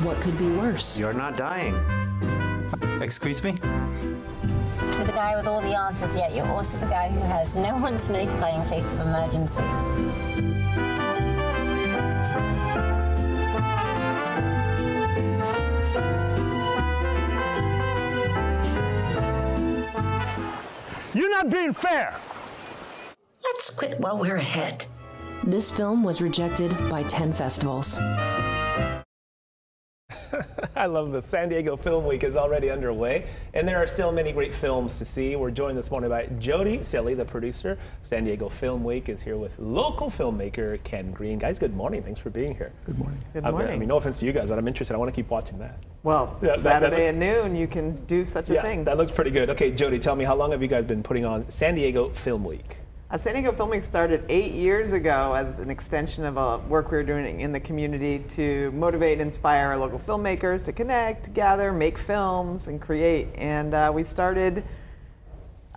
what could be worse? You're not dying. Excuse me? You're the guy with all the answers, yet you're also the guy who has no one to notify in case of emergency. You're not being fair! Let's quit while we're ahead. This film was rejected by 10 festivals. I love this. San Diego Film Week is already underway, and there are still many great films to see. We're joined this morning by Jody Cilley, the producer of San Diego Film Week, is here with local filmmaker Ken Green. Guys, good morning. Thanks for being here. Good morning. Good morning. I mean, no offense to you guys, but I'm interested. I want to keep watching that. Well, Yeah, Saturday at noon, you can do such a thing. That looks pretty good. Okay, Jody, tell me, how long have you guys been putting on San Diego Film Week? San Diego Film Week started 8 years ago as an extension of work we were doing in the community to motivate and inspire our local filmmakers to connect, gather, make films, and create. And we started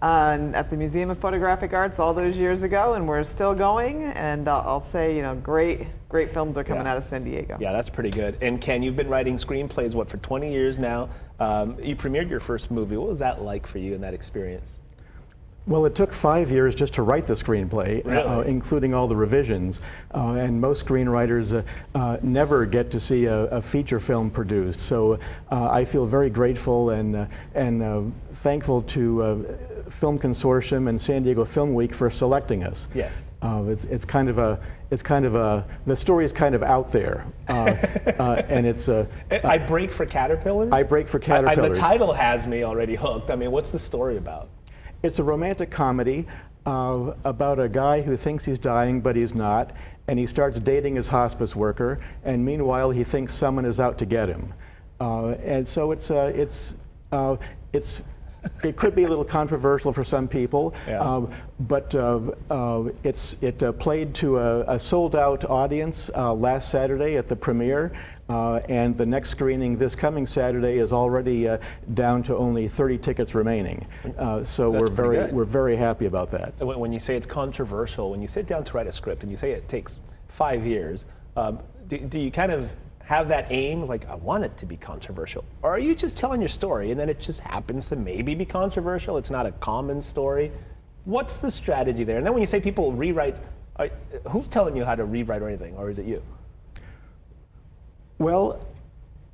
at the Museum of Photographic Arts all those years ago, and we're still going. And I'll say, great films are coming out of San Diego. Yeah, that's pretty good. And Ken, you've been writing screenplays, for 20 years now. You premiered your first movie. What was that like for you in that experience? Well, it took 5 years just to write the screenplay, Really? including all the revisions. And most screenwriters never get to see a feature film produced. So I feel very grateful and thankful to Film Consortium and San Diego Film Week for selecting us. Yes. It's kind of a the story is kind of out there, and it's I Break for Caterpillars? I Break for Caterpillars. The title has me already hooked. I mean, what's the story about? It's a romantic comedy about a guy who thinks he's dying, but he's not, and he starts dating his hospice worker, and meanwhile he thinks someone is out to get him. And so it could be a little controversial for some people, but it played to a sold-out audience last Saturday at the premiere. And the next screening this coming Saturday is already down to only 30 tickets remaining. So we're very happy about that. When you say it's controversial, when you sit down to write a script and you say it takes 5 years, do you kind of have that aim, like, I want it to be controversial? Or are you just telling your story and then it just happens to maybe be controversial? It's not a common story. What's the strategy there? And then when you say people rewrite, who's telling you how to rewrite or anything, or is it you? Well,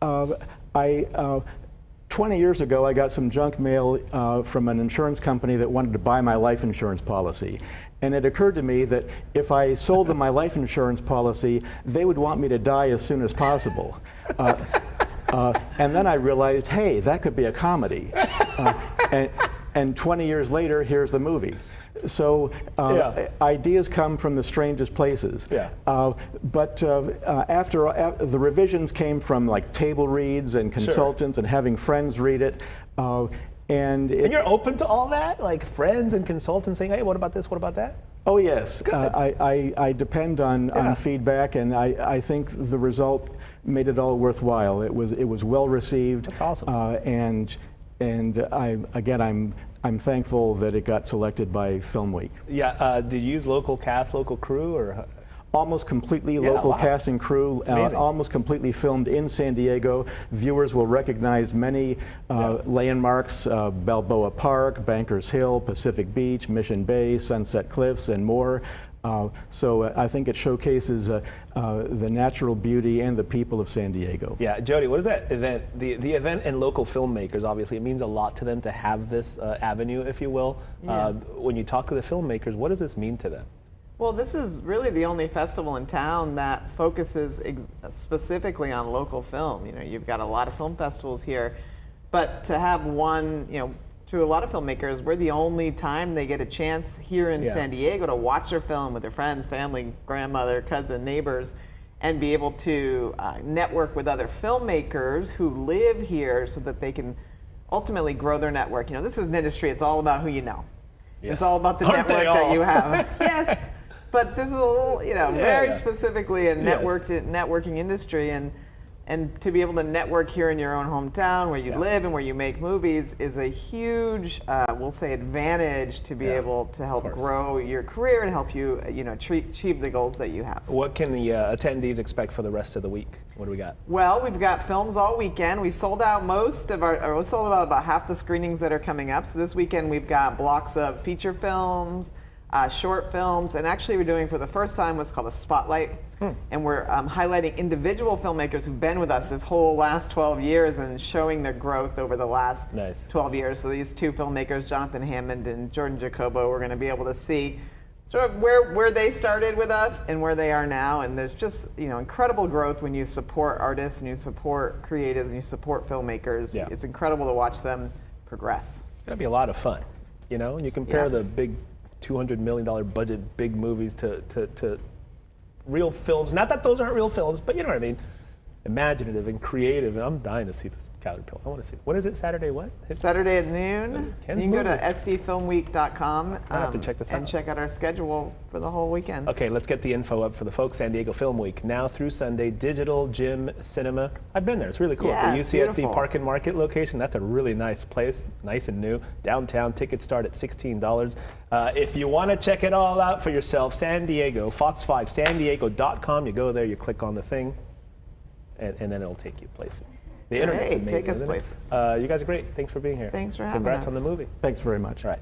20 years ago, I got some junk mail from an insurance company that wanted to buy my life insurance policy. And it occurred to me that if I sold them my life insurance policy, they would want me to die as soon as possible. And then I realized, hey, that could be a comedy. And 20 years later, here's the movie. So ideas come from the strangest places. But after the revisions came from like table reads and consultants and having friends read it. And you're open to all that? Like friends and consultants saying, hey, what about this, what about that? Oh yes, I depend on feedback, and I think the result made it all worthwhile. It was well received. That's awesome. And I'm thankful that it got selected by Film Week. Yeah, did you use local cast, local crew, or? Almost completely local cast and crew, almost completely filmed in San Diego. Viewers will recognize many landmarks, Balboa Park, Bankers Hill, Pacific Beach, Mission Bay, Sunset Cliffs, and more. So I think it showcases the natural beauty and the people of San Diego. Yeah, Jody, what is that event? The event and local filmmakers, obviously, it means a lot to them to have this avenue, if you will. When you talk to the filmmakers, what does this mean to them? Well, this is really the only festival in town that focuses specifically on local film. You know, you've got a lot of film festivals here, but to have one, to a lot of filmmakers, we're the only time they get a chance here in San Diego to watch their film with their friends, family, grandmother, cousin, neighbors, and be able to network with other filmmakers who live here so that they can ultimately grow their network. You know, this is an industry, it's all about who you know. Yes. It's all about the network that you have. Yes. But this is a little, very specifically a networking industry, and And to be able to network here in your own hometown where you live and where you make movies is a huge, we'll say, advantage to be able to help grow your career and help you, achieve the goals that you have. What can the attendees expect for the rest of the week? What do we got? Well, we've got films all weekend. We sold out we sold out about half the screenings that are coming up. So this weekend we've got blocks of feature films, short films, and actually we're doing for the first time what's called a spotlight. And we're highlighting individual filmmakers who've been with us this whole last 12 years and showing their growth over the last 12 years. So these two filmmakers, Jonathan Hammond and Jordan Jacobo, we're going to be able to see sort of where they started with us and where they are now. And there's just incredible growth when you support artists and you support creatives and you support filmmakers. Yeah. It's incredible to watch them progress. It's going to be a lot of fun. And you compare the big $200 million budget big movies to real films. Not that those aren't real films, but you know what I mean. Imaginative and creative. And I'm dying to see this Caterpillar. I want to see it. When is it? Saturday what? Saturday at noon. Ken's You can go movie. to sdfilmweek.com I have to check this out. and check out our schedule for the whole weekend. Okay, let's get the info up for the folks. San Diego Film Week, now through Sunday, digital, gym, cinema. I've been there. It's really cool. Yeah, The it's UCSD beautiful. Park and Market location, that's a really nice place, nice and new. Downtown, tickets start at $16. If you want to check it all out for yourself, San Diego, fox5sandiego.com. You go there, you click on the thing, and then it'll take you places. The internet's Great, amazing, take us isn't it? places. You guys are great. Thanks for being here. Thanks for having Congrats us. on the movie. Thanks very much. All right.